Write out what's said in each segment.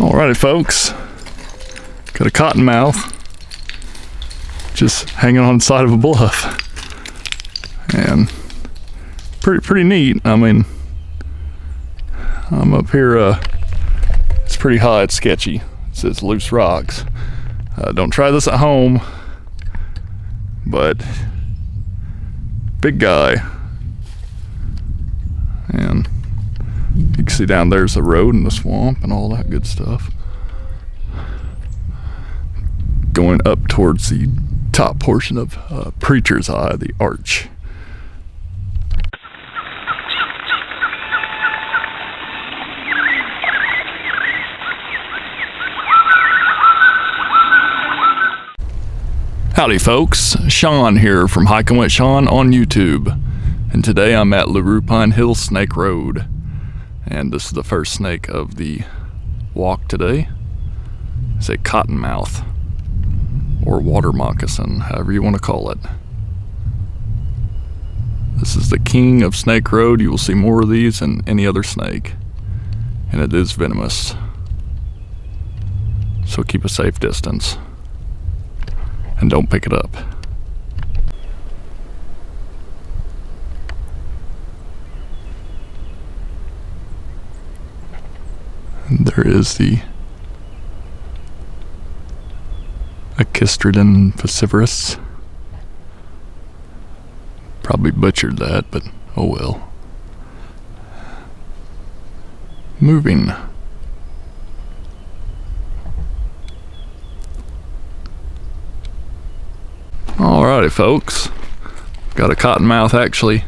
Alrighty folks, got a cottonmouth just hanging on the side of a bluff, and pretty neat. I mean, I'm up here, it's pretty high, it's sketchy, it says loose rocks. Don't try this at home, but big guy. And you can see down there's the road and the swamp and all that good stuff. Going up towards the top portion of Preacher's Eye, the arch. Howdy folks, Shawn here from Hiking with Shawn on YouTube. And today I'm at LaRue Pine Hill Snake Road. And this is the first snake of the walk today. It's a cottonmouth, or water moccasin, however you want to call it. This is the king of Snake Road. You will see more of these than any other snake. And it is venomous. So keep a safe distance. And don't pick it up. And there is the Achistrodon pacivorus. Probably butchered that, but oh well. Moving. Alrighty folks, got a cottonmouth actually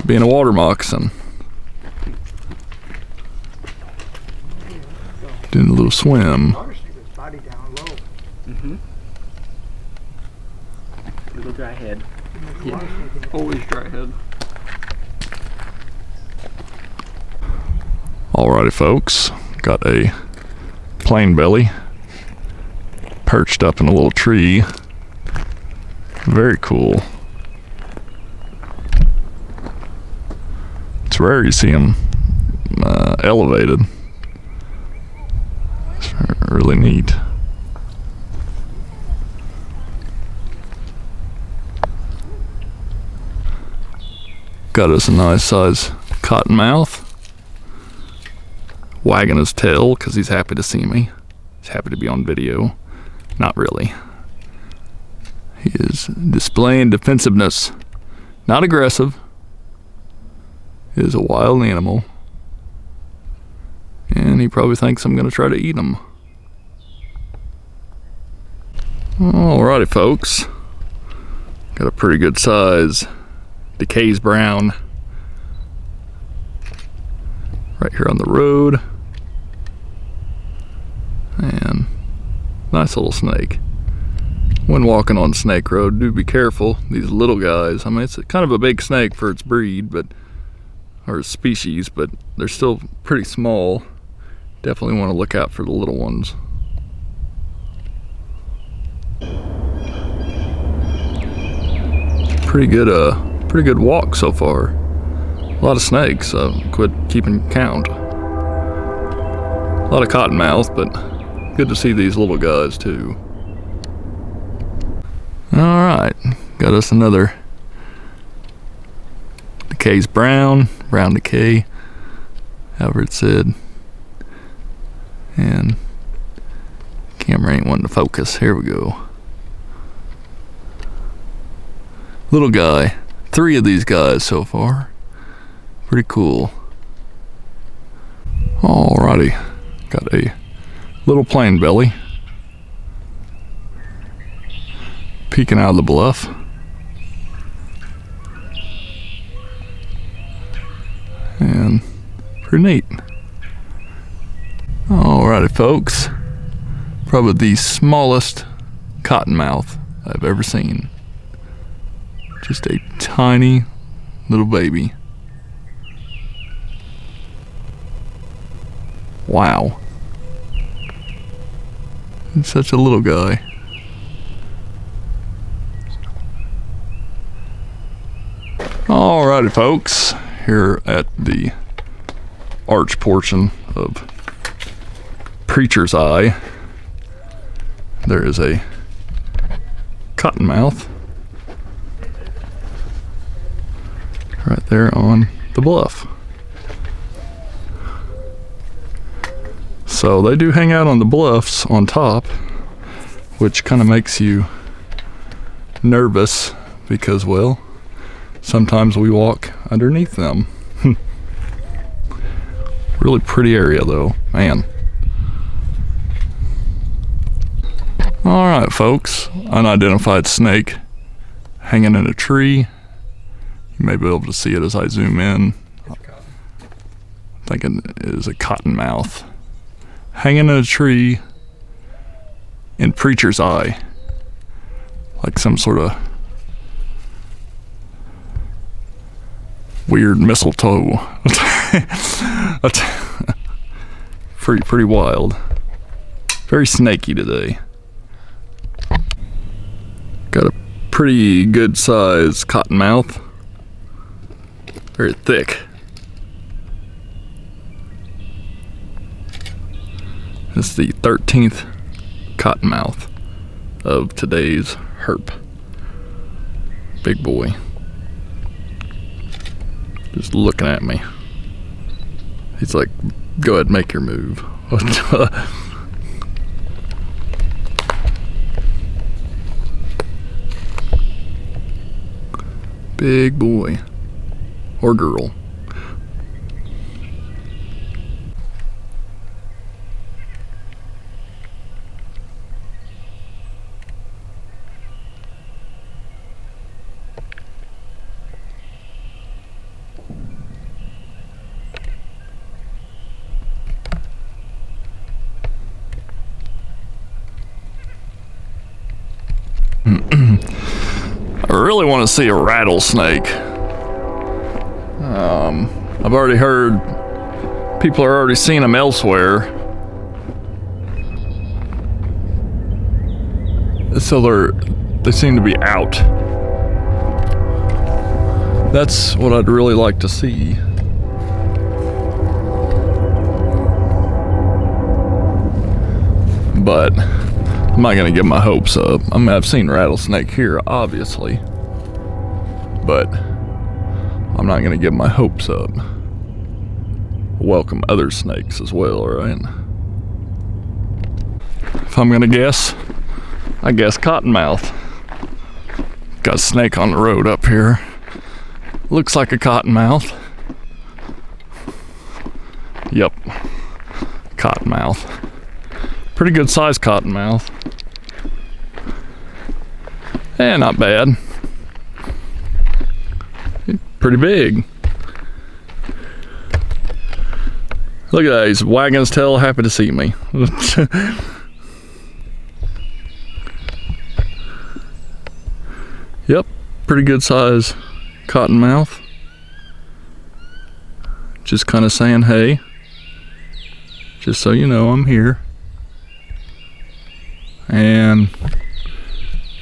being a water moccasin. Doing a little swim. Little dry head. Yeah, always dry head. Alrighty folks, got a plain belly perched up in a little tree. Very cool. It's rare you see them elevated. It's really neat. Got us a nice size cottonmouth. Wagging his tail because he's happy to see me. He's happy to be on video. Not really. He is displaying defensiveness. Not aggressive. He is a wild animal. And he probably thinks I'm going to try to eat him. Alrighty folks. Got a pretty good size Decay's brown. Right here on the road. And nice little snake. When walking on Snake Road, do be careful. These little guys, I mean, it's kind of a big snake for its breed, but or its species, but they're still pretty small. Definitely want to look out for the little ones. Pretty good walk so far. A lot of snakes, so quit keeping count. A lot of cottonmouth, but good to see these little guys too. Alright, got us another Decay's brown decay, however it said. And camera ain't wanting to focus. Here we go. Little guy. 3 of these guys so far. Pretty cool. Alrighty, got a little plain belly. Peeking out of the bluff. And pretty neat. Alrighty folks. Probably the smallest cottonmouth I've ever seen. Just a tiny little baby. Wow. It's such a little guy. Alrighty folks, here at the arch portion of preacher's eye, there is a cottonmouth right there on the bluff. So they do hang out on the bluffs on top, which kind of makes you nervous because, well, sometimes we walk underneath them. Really pretty area though, man. All right, folks, unidentified snake hanging in a tree. You may be able to see it as I zoom in. I'm thinking it is a cottonmouth hanging in a tree in preacher's eye, like some sort of weird mistletoe. Pretty wild. Very snaky today. Got a pretty good size cottonmouth. Very thick. This is the 13th cottonmouth of today's herp. Big boy. Just looking at me. He's like, go ahead, make your move. Big boy. Or girl. I really want to see a rattlesnake. I've already heard people are already seeing them elsewhere. So they seem to be out. That's what I'd really like to see. But I'm not gonna get my hopes up. I mean, I've seen rattlesnake here, obviously, but I'm not gonna get my hopes up. Welcome other snakes as well, right? If I'm gonna guess, I guess cottonmouth. Got a snake on the road up here. Looks like a cottonmouth. Yep, cottonmouth. Pretty good sized cottonmouth. Eh, not bad. Pretty big. Look at that, he's wagging his tail, happy to see me. Yep, pretty good size cottonmouth. Just kind of saying, hey, just so you know, I'm here. And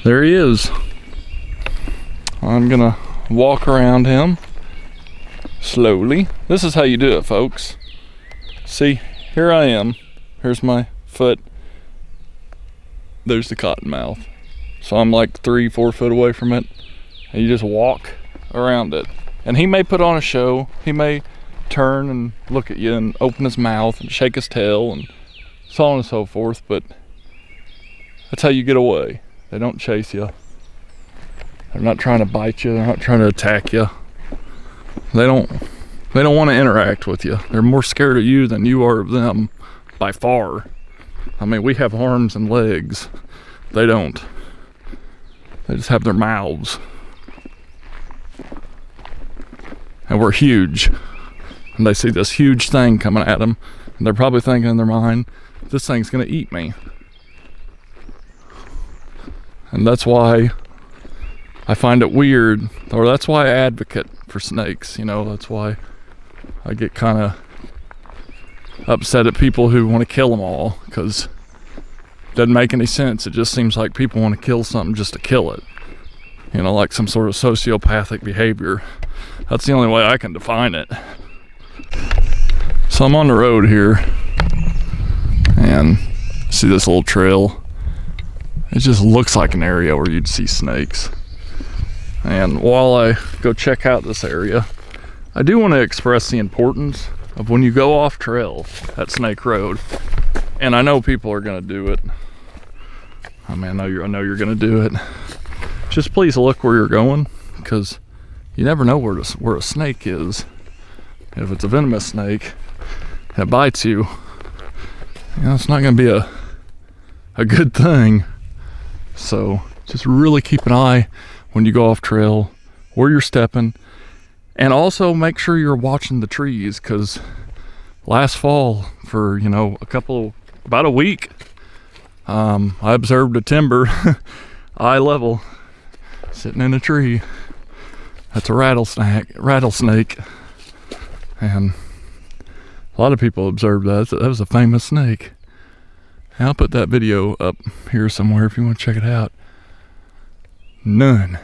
there he is. I'm gonna walk around him slowly. This is how you do it, folks. See, here I am. Here's my foot. There's the cottonmouth. So I'm like 3-4 foot away from it. And you just walk around it. And he may put on a show. He may turn and look at you and open his mouth and shake his tail and so on and so forth, but that's how you get away. They don't chase you. They're not trying to bite you. They're not trying to attack you. They don't want to interact with you. They're more scared of you than you are of them, by far. I mean, we have arms and legs. They don't. They just have their mouths. And we're huge. And they see this huge thing coming at them, and they're probably thinking in their mind, this thing's gonna eat me. And that's why I find it weird, or that's why I advocate for snakes, you know, that's why I get kind of upset at people who want to kill them all, because it doesn't make any sense. It just seems like people want to kill something just to kill it, you know, like some sort of sociopathic behavior. That's the only way I can define it. So I'm on the road here, and And see this little trail? It just looks like an area where you'd see snakes. And while I go check out this area, I do want to express the importance of when you go off trail at Snake Road. And I know people are gonna do it. I mean, I know you're gonna do it. Just please look where you're going, because you never know where a snake is. If it's a venomous snake and it bites you, it's not gonna be a good thing. So just really keep an eye when you go off trail, where you're stepping, and also make sure you're watching the trees, because last fall for about a week, I observed a timber eye level sitting in a tree. That's a rattlesnake, and a lot of people observed that. That was a famous snake. And I'll put that video up here somewhere if you want to check it out. None.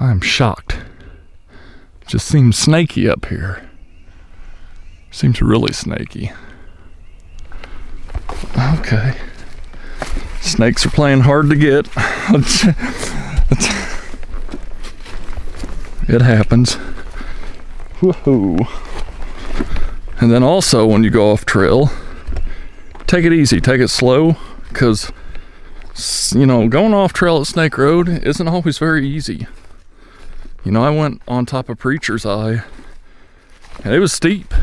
I'm shocked. Just seems snaky up here. Seems really snaky. Okay. Snakes are playing hard to get. It happens. Woohoo. And then also when you go off trail, take it easy, take it slow, because going off trail at Snake Road isn't always very easy. I went on top of Preacher's Eye, and it was steep,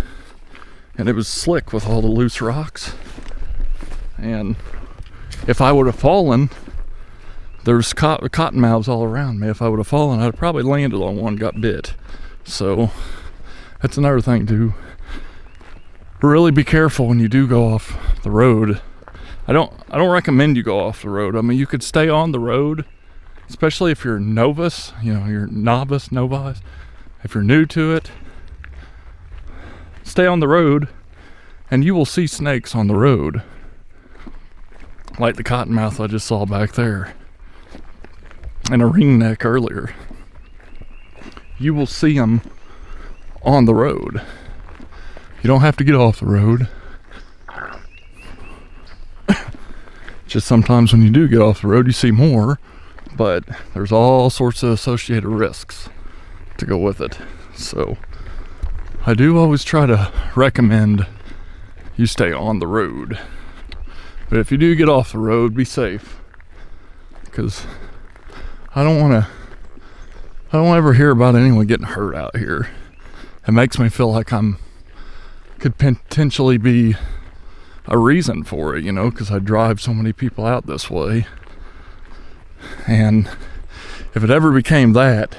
and it was slick with all the loose rocks. And if I would have fallen, there's cottonmouths all around me. If I would have fallen, I'd have probably landed on one, got bit. So that's another thing too. Really be careful when you do go off the road. I don't recommend you go off the road. I mean, you could stay on the road, especially if you're novice, you're novice. If you're new to it, stay on the road and you will see snakes on the road. Like the cottonmouth I just saw back there. And a ringneck earlier. You will see them on the road. You don't have to get off the road. Just sometimes when you do get off the road, you see more, but there's all sorts of associated risks to go with it. So I do always try to recommend you stay on the road. But if you do get off the road, be safe, because I don't ever hear about anyone getting hurt out here. It makes me feel like could potentially be a reason for it, because I drive so many people out this way. And if it ever became that,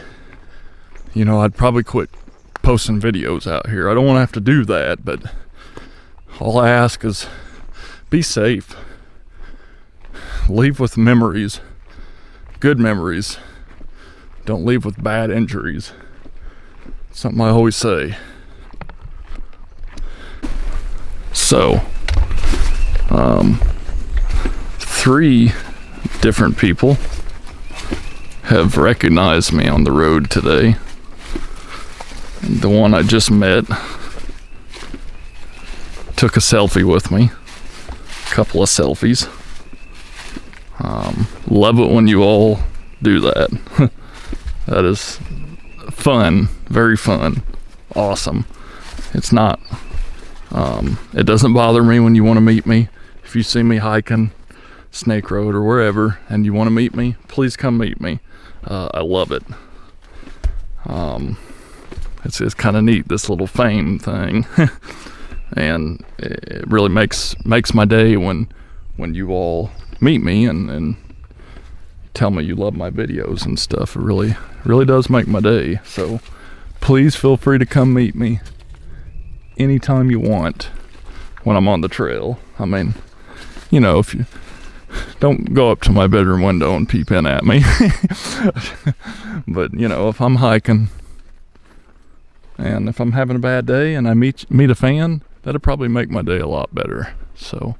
I'd probably quit posting videos out here. I don't want to have to do that, but all I ask is be safe. Leave with memories, good memories. Don't leave with bad injuries. Something I always say. So, 3 different people have recognized me on the road today. The one I just met took a selfie with me, a couple of selfies. Love it when you all do that. That is fun, very fun, awesome. It's not, it doesn't bother me when you want to meet me. If you see me hiking Snake Road or wherever and you want to meet me, please come meet me. I love it. It's kind of neat, this little fame thing. And it really makes my day when you all meet me and tell me you love my videos and stuff. It really does make my day. So please feel free to come meet me anytime you want when I'm on the trail. I mean, if you don't go up to my bedroom window and peep in at me. But if I'm hiking and if I'm having a bad day and I meet a fan, that'll probably make my day a lot better. So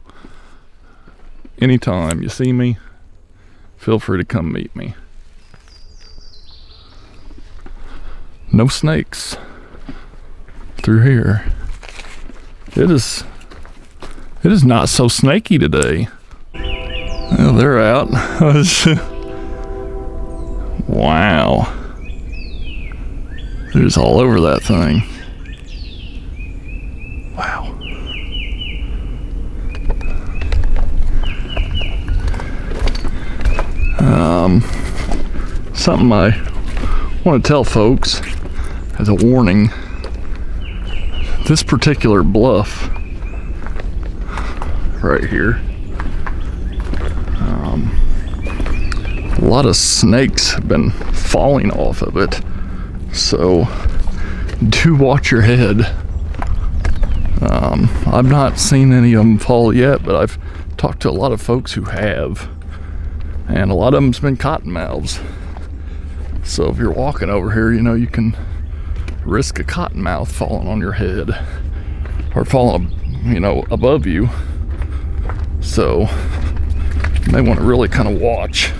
anytime you see me, feel free to come meet me. No snakes through here. It is not so snaky today. Well, they're out. Wow. They're just all over that thing. Wow. Something I want to tell folks as a warning. This particular bluff right here, a lot of snakes have been falling off of it, so do watch your head. I've not seen any of them fall yet, but I've talked to a lot of folks who have, and a lot of them's been cottonmouths. So if you're walking over here, you know, you can risk a cottonmouth falling on your head or falling, you know, above you. So you may want to really kind of watch.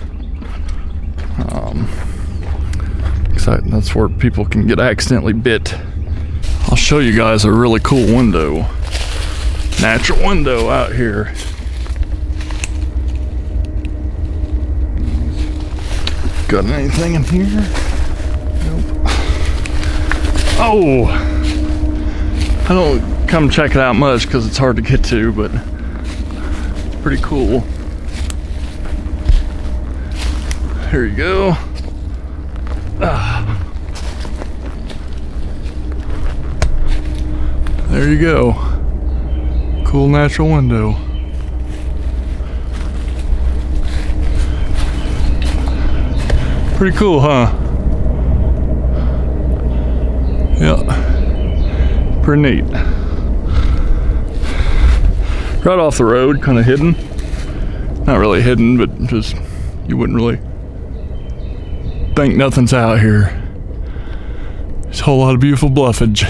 That's where people can get accidentally bit. I'll show you guys a really cool window, natural window out here. Got anything in here? Nope. Oh! I don't come check it out much because it's hard to get to, but it's pretty cool. Here you go. There you go. Cool natural window. Pretty cool, huh? Yeah. Pretty neat. Right off the road, kind of hidden. Not really hidden, but just you wouldn't really think nothing's out here. There's a whole lot of beautiful bluffage.